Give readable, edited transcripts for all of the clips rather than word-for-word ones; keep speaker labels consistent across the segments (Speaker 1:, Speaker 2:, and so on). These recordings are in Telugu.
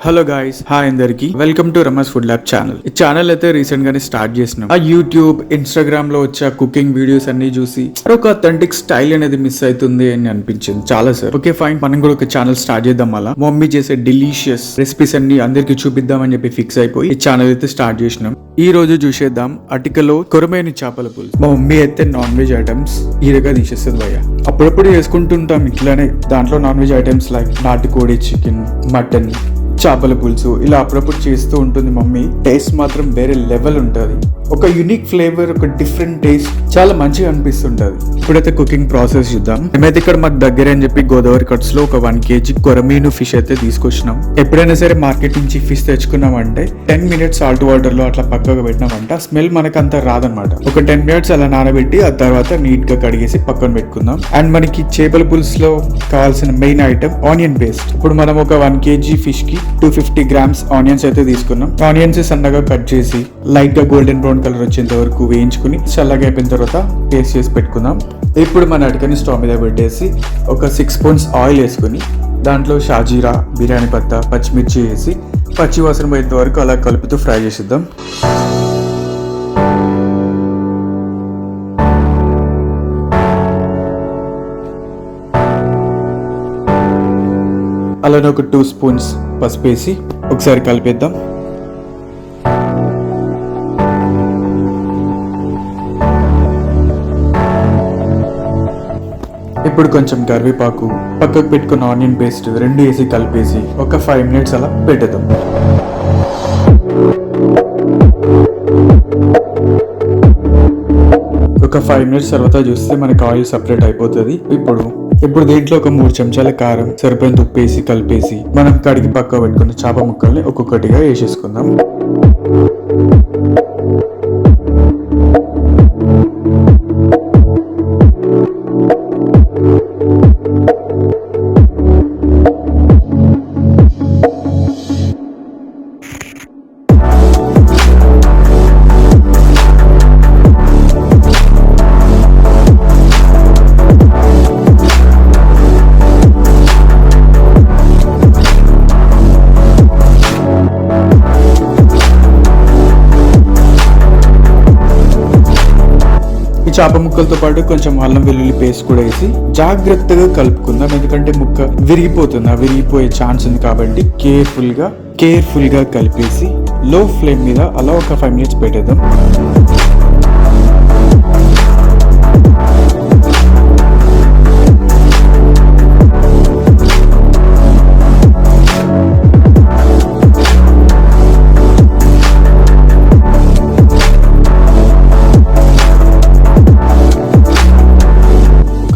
Speaker 1: హలో గాయ్స్, హాయ్ అందరికి. Welcome to Rama's food lab channel. ఈ ఛానల్ అయితే రీసెంట్ గానే స్టార్ట్ చేసినాం. ఆ యూట్యూబ్, ఇన్స్టాగ్రామ్ లో వచ్చే కుకింగ్ వీడియోస్ అన్ని చూసి ఒక అథెంటిక్ స్టైల్ అనేది మిస్ అవుతుంది అని అనిపించింది చాలా సార్. ఓకే ఫైన్, మనం కూడా ఒక ఛానల్ స్టార్ట్ చేద్దాం. అలా మమ్మీ చేసే డెలిషియస్ రెసిపీస్ అన్ని అందరికి చూపిద్దామని చెప్పి ఫిక్స్ అయిపోయి ఈ ఛానల్ అయితే స్టార్ట్ చేసినాం. ఈ రోజు చూసేద్దాం అటికలో కొరమేని చేపల పులుసు. మా మమ్మీ అయితే నాన్ వెజ్ ఐటమ్స్ ఈరగా తీసేస్తుంది భయ్య. అప్పుడప్పుడు చేసుకుంటుంటాం ఇట్లానే. దాంట్లో నాన్ వెజ్ ఐటమ్స్ లైక్ నాటుకోడి, చికెన్, మటన్, చేపల పులుసు ఇలా అప్పుడప్పుడు చేస్తూ ఉంటుంది మమ్మీ. టేస్ట్ మాత్రం వేరే లెవెల్ ఉంటుంది. ఒక యూనిక్ ఫ్లేవర్, ఒక డిఫరెంట్ టేస్ట్, చాలా మంచిగా అనిపిస్తుంటది. ఇప్పుడైతే కుకింగ్ ప్రాసెస్ చూద్దాం. మేమైతే ఇక్కడ మాకు దగ్గర అని చెప్పి గోదావరి కట్స్ లో ఒక 1 kg కొరమీను ఫిష్ అయితే తీసుకొచ్చినాం. ఎప్పుడైనా సరే మార్కెట్ నుంచి ఫిష్ తెచ్చుకున్నామంటే 10 minutes సాల్ట్ వాటర్ లో అట్లా పక్కకు పెట్టినామంట స్మెల్ మనకు అంత రాదనమాట. ఒక 10 minutes అలా నానబెట్టి ఆ తర్వాత నీట్ గా కడిగేసి పక్కన పెట్టుకుందాం. అండ్ మనకి చేపల పులుసులో కావాల్సిన మెయిన్ ఐటమ్ ఆనియన్ పేస్ట్. ఇప్పుడు మనం ఒక 1 kg ఫిష్ కి 250 grams ఆనియన్స్ అయితే తీసుకున్నాం. ఆనియన్స్ సన్నగా కట్ చేసి లైట్ గా గోల్డెన్ బ్రౌన్ కలర్ వచ్చేంత వరకు వేయించుకుని చల్లగా అయిపోయిన తర్వాత పేస్ట్ చేసి పెట్టుకుందాం. ఇప్పుడు మన అటుకని స్టవ్ మీద పెట్టేసి ఒక 6 spoons ఆయిల్ వేసుకుని దాంట్లో షాజీరా, బిర్యానీ పత్తా, పచ్చిమిర్చి వేసి పచ్చి వాసన పోయేంత వరకు అలా కలుపుతూ ఫ్రై చేసిద్దాం. అలానే ఒక 2 spoons పసుపు వేసి ఒకసారి కలిపేద్దాం. ఇప్పుడు కొంచెం కరివేపాకు, పక్కకు పెట్టుకున్న ఆనియన్ పేస్ట్ రెండు వేసి కలిపేసి ఒక 5 minutes అలా పెట్టేద్దాం. ఒక 5 minutes తర్వాత చూస్తే మనకి ఆయిల్ సపరేట్ అయిపోతుంది. ఇప్పుడు దీంట్లో ఒక 3 చెంచాల కారం, సరిపోయిన ఉప్పు వేసి కలిపేసి మనం కడిగి పక్క పెట్టుకున్న చేప ముక్కల్ని ఒక్కొక్కటిగా వేసేసుకుందాం. చేప ముక్కలతో పాటు కొంచెం అల్లం వెల్లుల్లి పేస్ట్ కూడా వేసి జాగ్రత్తగా కలుపుకుందాం. ఎందుకంటే ముక్క విరిగిపోతుంది, విరిగిపోయే ఛాన్స్ ఉంది కాబట్టి కేర్ఫుల్ గా కలిపేసి లో ఫ్లేమ్ మీద అలా ఒక 5 minutes పెట్టేద్దాం.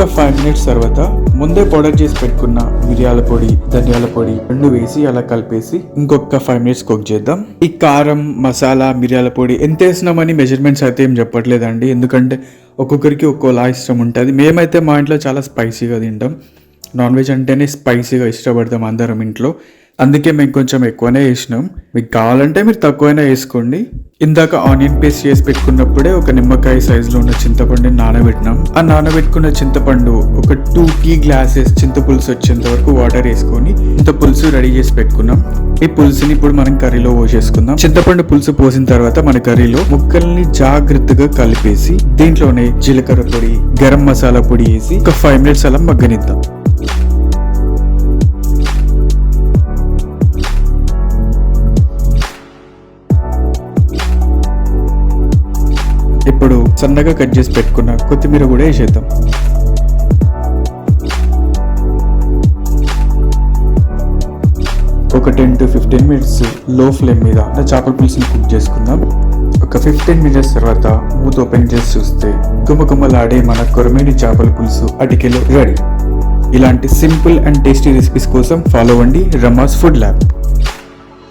Speaker 1: ఒక 5 minutes తర్వాత ముందే పౌడర్ చేసి పెట్టుకున్న మిరియాల పొడి, ధనియాల పొడి రెండు వేసి అలా కలిపేసి ఇంకొక 5 minutes కుక్ చేద్దాం. ఈ కారం, మసాలా, మిరియాల పొడి ఎంత వేసినామని మెజర్మెంట్స్ అయితే ఏం చెప్పట్లేదండి. ఎందుకంటే ఒక్కొక్కరికి ఒక్కోలా ఇష్టం ఉంటుంది. మేమైతే మా ఇంట్లో చాలా స్పైసీగా తింటాం. నాన్ వెజ్ అంటేనే స్పైసీగా ఇష్టపడతాం అందరం ఇంట్లో. అందుకే మేము కొంచెం ఎక్కువనే వేసినాం. మీకు కావాలంటే మీరు తక్కువైనా వేసుకోండి. ఇందాక ఆనియన్ పేస్ట్ చేసి పెట్టుకున్నప్పుడే ఒక నిమ్మకాయ సైజులో ఉన్న చింతపండుని నానబెట్టినాం. ఆ నానబెట్టుకున్న చింతపండు ఒక 2 టీ గ్లాసెస్ చింతపులుసు వచ్చేంత వరకు వాటర్ వేసుకొని చింతపులుసు రెడీ చేసి పెట్టుకున్నాం. ఈ పులుసుని ఇప్పుడు మనం కర్రీలో పోసేసుకుందాం. చింతపండు పులుసు పోసిన తర్వాత మన కర్రీలో ముక్కల్ని జాగ్రత్తగా కలిపేసి దీంట్లోనే జీలకర్ర పొడి, గరం మసాలా పొడి వేసి ఒక 5 minutes అలా మగ్గనిద్దాం. ఇప్పుడు సన్నగా కట్ చేసి పెట్టుకున్న కొత్తిమీర కూడా వేసేద్దాం. ఒక 10 to 15 minutes లో ఫ్లేమ్ మీద చేపల పులుసుని కుక్ చేసుకుందాం. ఒక 15 minutes తర్వాత మూత ఓపెన్ చేసి చూస్తే గుమగుమలాడే మన కొరమేని చేపల పులుసు అటికెలో రెడీ. ఇలాంటి సింపుల్ అండ్ టేస్టీ రెసిపీస్ కోసం ఫాలో అవ్వండి రమాస్ ఫుడ్ ల్యాబ్.